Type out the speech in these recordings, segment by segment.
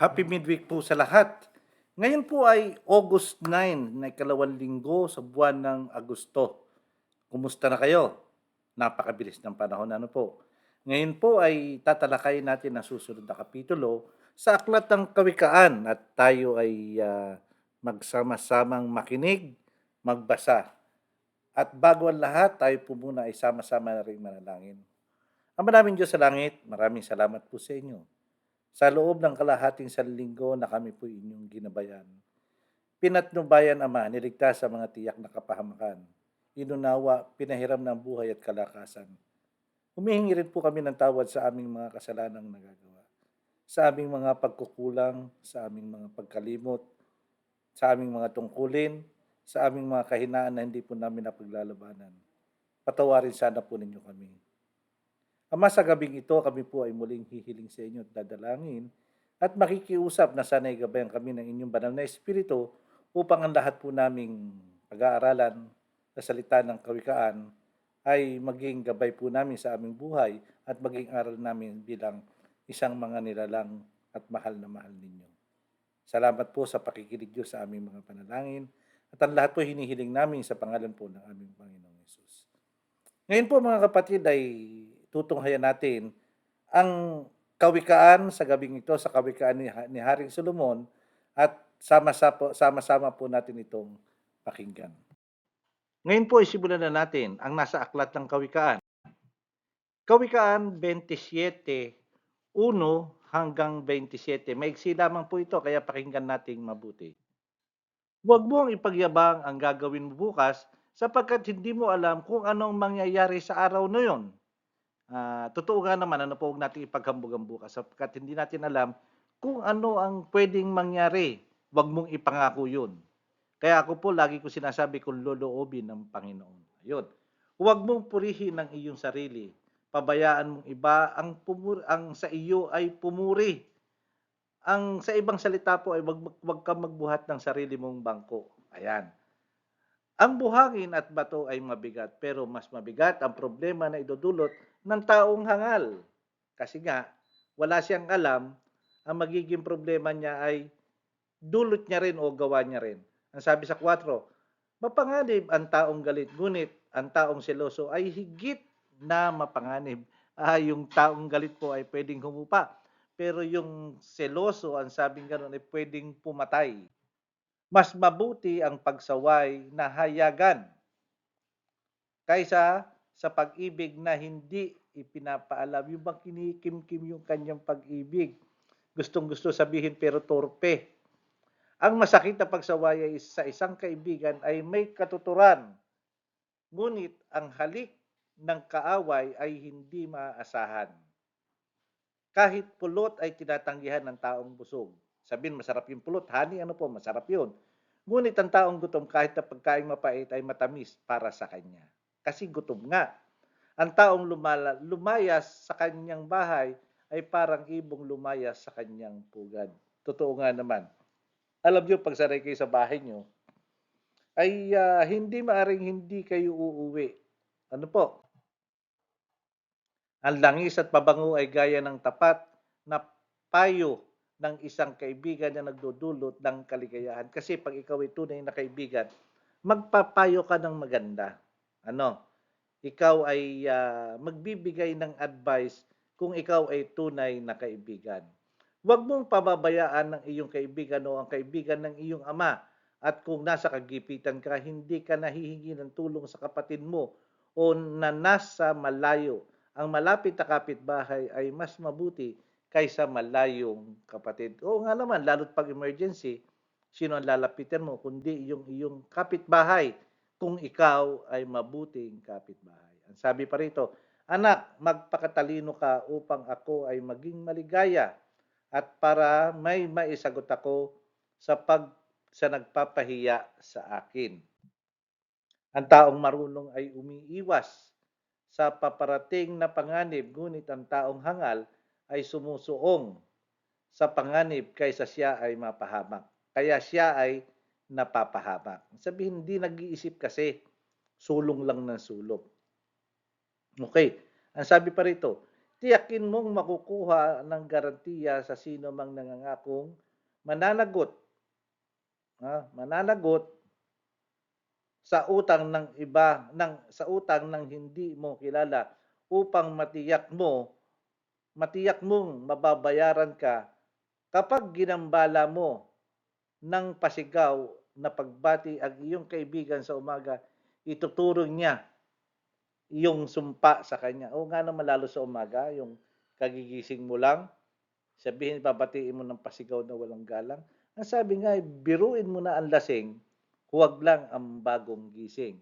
Happy midweek po sa lahat. Ngayon po ay August 9 na ikalawang linggo sa buwan ng Agosto. Kumusta na kayo? Napakabilis ng panahon, ano po. Ngayon po ay tatalakayin natin ang susunod na kapitulo sa Aklat ng Kawikaan at tayo ay magsama-samang makinig, magbasa. At bago ang lahat, tayo po muna ay sama-sama na rin manalangin. Ama namin Diyos sa langit, maraming salamat po sa inyo. Sa loob ng kalahating sanlinggo na kami po inyong ginabayan. Pinatnubayan, Ama, niligtas sa mga tiyak na kapahamakan. Inunawa, pinahiram ng buhay at kalakasan. Humihingi rin po kami ng tawad sa aming mga kasalanang nagagawa. Sa aming mga pagkukulang, sa aming mga pagkalimot, sa aming mga tungkulin, sa aming mga kahinaan na hindi po namin napaglalabanan. Patawarin sana po ninyo kami. Ama, sa gabing ito, kami po ay muling hihiling sa inyo at dadalangin at makikiusap na sana'y gabayan kami ng inyong banal na Espiritu upang ang lahat po naming pag-aaralan sa salita ng kawikaan ay maging gabay po namin sa aming buhay at maging aral namin bilang isang mga nilalang at mahal na mahal ninyo. Salamat po sa pakikinig Diyos sa aming mga panalangin at ang lahat po hinihiling namin sa pangalan po ng aming Panginoong Yesus. Ngayon po mga kapatid ay tutunghayan natin ang kawikaan sa gabing ito sa kawikaan ni Haring Solomon at sama-sama po natin itong pakinggan. Ngayon po isimulan na natin ang nasa aklat ng kawikaan. Kawikaan 27:1 hanggang 27. Maiksi lamang po ito kaya pakinggan nating mabuti. Huwag mong ipagyabang ang gagawin mo bukas sapagkat hindi mo alam kung anong mangyayari sa araw na yon. Totoo nga naman, ano po, huwag nating ipaghambog ang bukas sapagkat hindi natin alam kung ano ang pwedeng mangyari. Huwag mong ipangako yun. Kaya ako po, lagi ko sinasabi kung loloobin ng Panginoon. Ayun. Huwag mong purihin ang iyong sarili. Pabayaan mong iba ang sa iyo ay pumuri. Ang sa ibang salita po ay wag kang magbuhat ng sarili mong bangko. Ayan. Ang buhangin at bato ay mabigat, pero mas mabigat ang problema na idudulot ng taong hangal. Kasi nga, wala siyang alam, ang magiging problema niya ay dulot niya rin o gawa niya rin. Ang sabi sa 4, mapanganib ang taong galit, ngunit ang taong seloso ay higit na mapanganib. Yung taong galit po ay pwedeng humupa, pero yung seloso, ang sabing gano'n, ay pwedeng pumatay. Mas mabuti ang pagsaway na hayagan kaysa sa pag-ibig na hindi ipinapaalam. Yung bang kinikimkim yung kanyang pag-ibig. Gustong-gusto sabihin pero torpe. Ang masakit na pagsaway ay sa isang kaibigan ay may katuturan. Ngunit ang halik ng kaaway ay hindi maaasahan. Kahit pulot ay tinatanggihan ng taong busog. Sabihin, masarap yung pulot. Honey, ano po, masarap yun. Ngunit ang taong gutom, kahit na pagkain mapait ay matamis para sa kanya. Kasi gutom nga. Ang taong lumayas sa kanyang bahay ay parang ibong lumayas sa kanyang pugad. Totoo nga naman. Alam niyo, pag sanay kayo sa bahay niyo, ay hindi maaring hindi kayo uuwi. Ano po? Ang langis at pabango ay gaya ng tapat na payo ng isang kaibigan na nagdudulot ng kaligayahan. Kasi pag ikaw ay tunay na kaibigan, magpapayo ka ng maganda. Ano? Ikaw ay magbibigay ng advice kung ikaw ay tunay na kaibigan. Huwag mong pababayaan ng iyong kaibigan o ang kaibigan ng iyong ama at kung nasa kagipitan ka, hindi ka nahihingi ng tulong sa kapatid mo o na nasa malayo. Ang malapit na kapitbahay ay mas mabuti kaysa malayong kapatid. Oo nga naman, lalo't pag emergency, sino ang lalapitan mo kundi yung iyong kapitbahay kung ikaw ay mabuting kapitbahay. Ang sabi pa rito, anak, magpakatalino ka upang ako ay maging maligaya at para may maisagot ako sa nagpapahiya sa akin. Ang taong marunong ay umiiwas sa paparating na panganib, ngunit ang taong hangal ay sumusuong sa panganib kaysa siya ay mapahamak. Kaya siya ay napapahamak. Sabihin, hindi nag-iisip kasi, sulong lang ng sulong. Okay, ang sabi pa rito, tiyakin mong makukuha ng garantiya sa sino mang nangangakong mananagot, mananagot sa utang ng iba sa utang ng hindi mo kilala upang matiyak mong mababayaran ka kapag ginambala mo ng pasigaw na pagbati ang iyong kaibigan sa umaga, ituturo niya yung sumpa sa kanya. O nga naman lalo sa umaga, yung kagigising mo lang, sabihin, babatiin mo ng pasigaw na walang galang. Ang sabi nga, biruin mo na ang lasing, huwag lang ang bagong gising.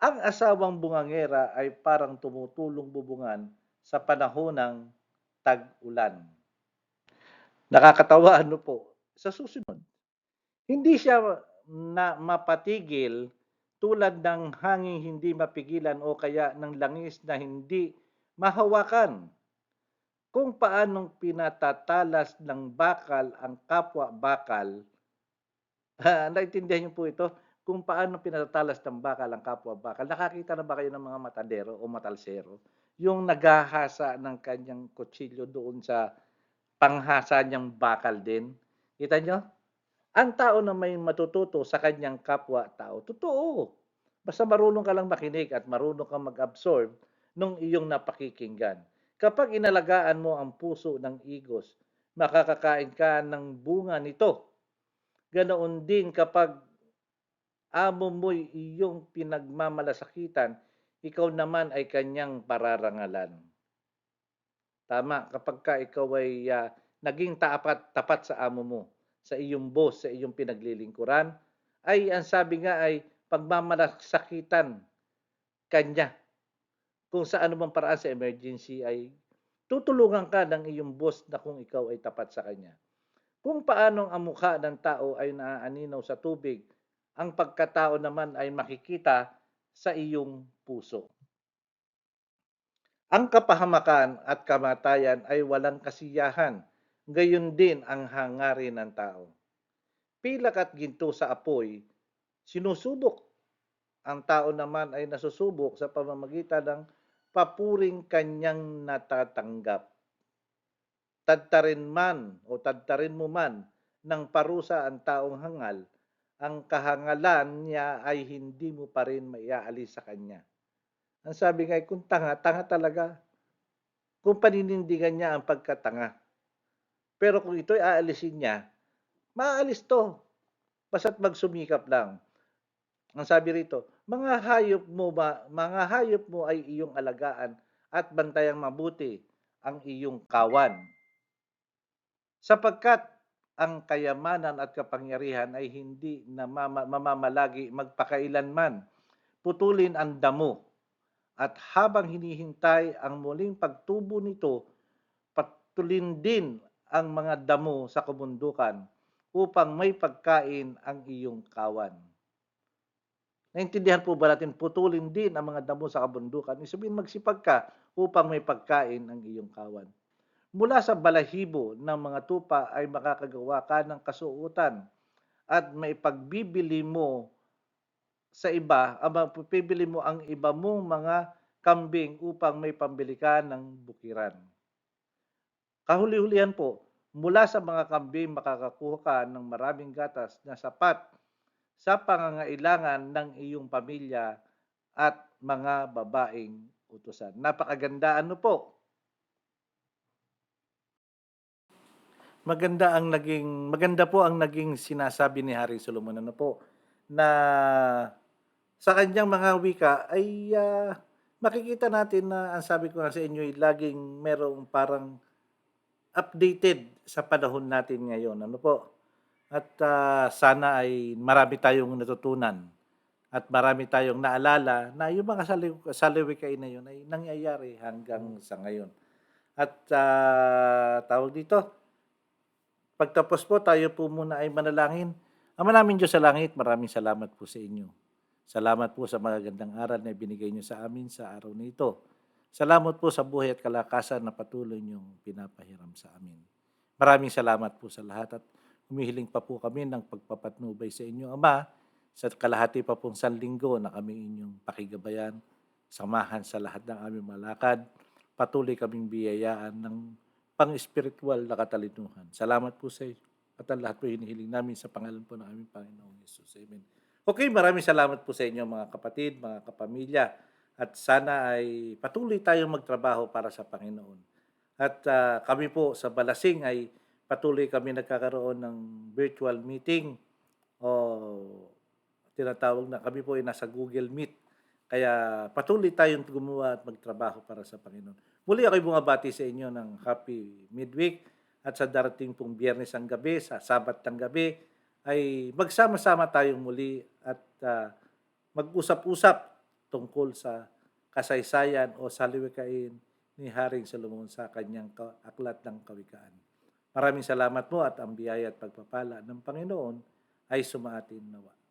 Ang asawang bungangera ay parang tumutulong bubungan sa panahon ng tag-ulan. Nakakatawa ano po, sa susunod, hindi siya na mapatigil tulad ng hanging hindi mapigilan o kaya ng langis na hindi mahawakan. Kung paanong pinatatalas ng bakal ang kapwa-bakal, naintindihan niyo po ito? Kung paano pinatatalas ng bakal ang kapwa-bakal. Nakakita na ba kayo ng mga matadero o matalsero? Yung naghahasa ng kanyang kutsilyo doon sa panghasa niyang bakal din. Kita niyo? Ang tao na may matututo sa kanyang kapwa-tao, totoo. Basta marunong ka lang makinig at marunong kang mag-absorb nung iyong napakikinggan. Kapag inalagaan mo ang puso ng igos, makakakain ka ng bunga nito. Ganoon din kapag amo mo'y iyong pinagmamalasakitan, ikaw naman ay kanyang pararangalan. Tama, kapag ka ikaw ay naging tapat sa amo mo, sa iyong boss, sa iyong pinaglilingkuran, ay ang sabi nga ay pagmamalasakitan kanya. Kung sa anumang paraan sa emergency ay tutulungan ka ng iyong boss na kung ikaw ay tapat sa kanya. Kung paanong ang mukha ng tao ay naaaninaw sa tubig, ang pagkatao naman ay makikita sa iyong puso. Ang kapahamakan at kamatayan ay walang kasiyahan, gayon din ang hangarin ng tao. Pilak at ginto sa apoy, sinusubok. Ang tao naman ay nasusubok sa pamamagitan ng papuring kanyang natatanggap. Tadtarin mo man ng parusa ang taong hangal, ang kahangalan niya ay hindi mo pa rin maiaalis sa kanya. Ang sabi nga, kung tanga, tanga talaga. Kung paninindigan niya ang pagkatanga. Pero kung ito'y aalisin niya, maaalis to. Basta't magsumikap lang. Ang sabi rito, mga hayop mo ay iyong alagaan at bantayang mabuti ang iyong kawan. Sapagkat ang kayamanan at kapangyarihan ay hindi na mamamalagi magpakailanman. Putulin ang damo. At habang hinihintay ang muling pagtubo nito, patulin din ang mga damo sa kabundukan upang may pagkain ang iyong kawan. Naintindihan po ba natin, putulin din ang mga damo sa kabundukan? Ibig sabihin, magsipag ka upang may pagkain ang iyong kawan. Mula sa balahibo ng mga tupa ay makakagawa ka ng kasuotan at may pagbibili mo sa iba, pipili mo ang iba mong mga kambing upang may pambili ka ng bukiran. Kahuli-hulihan po, mula sa mga kambing makakakuha ka ng maraming gatas na sapat sa pangangailangan ng iyong pamilya at mga babaeng utusan. Napakaganda ano po. Maganda po ang naging sinasabi ni Haring Solomon ano po na sa kanyang mga wika ay makikita natin na ang sabi ko nga sa inyo ay laging merong parang updated sa panahon natin ngayon. Ano po? At sana ay marami tayong natutunan at marami tayong naalala na yung mga salawikain na yun ay nangyayari hanggang sa ngayon. At tawag dito, pagtapos po, tayo po muna ay manalangin. Ama namin Diyos sa langit, maraming salamat po sa inyo. Salamat po sa magagandang aral na binigay niyo sa amin sa araw na ito. Salamat po sa buhay at kalakasan na patuloy niyong pinapahiram sa amin. Maraming salamat po sa lahat at humihiling pa po kami ng pagpapatnubay sa inyo, Ama, sa kalahati pa pong sanlinggo na kami inyong pakigabayan, samahan sa lahat ng aming malakad, patuloy kaming biyayaan ng pang-espiritual na katalinuhan. Salamat po sa iyo. At ang lahat po hinihiling namin sa pangalan po ng aming Panginoong Yesus. Amen. Okay, maraming salamat po sa inyo mga kapatid, mga kapamilya. At sana ay patuloy tayong magtrabaho para sa Panginoon. At kami po sa Balasing ay patuloy kami nagkakaroon ng virtual meeting o tinatawag na kami po ay nasa Google Meet. Kaya patuloy tayong gumawa at magtrabaho para sa Panginoon. Muli ako'y bumabati sa inyo ng happy midweek at sa darating pong Biyernes ang gabi, sa Sabat ng gabi, ay magsama-sama tayong muli at mag-usap-usap tungkol sa kasaysayan o saliwikain ni Haring Solomon sa kanyang aklat ng kawikaan. Maraming salamat po at ang biyaya at pagpapala ng Panginoon ay sumaatin nawa.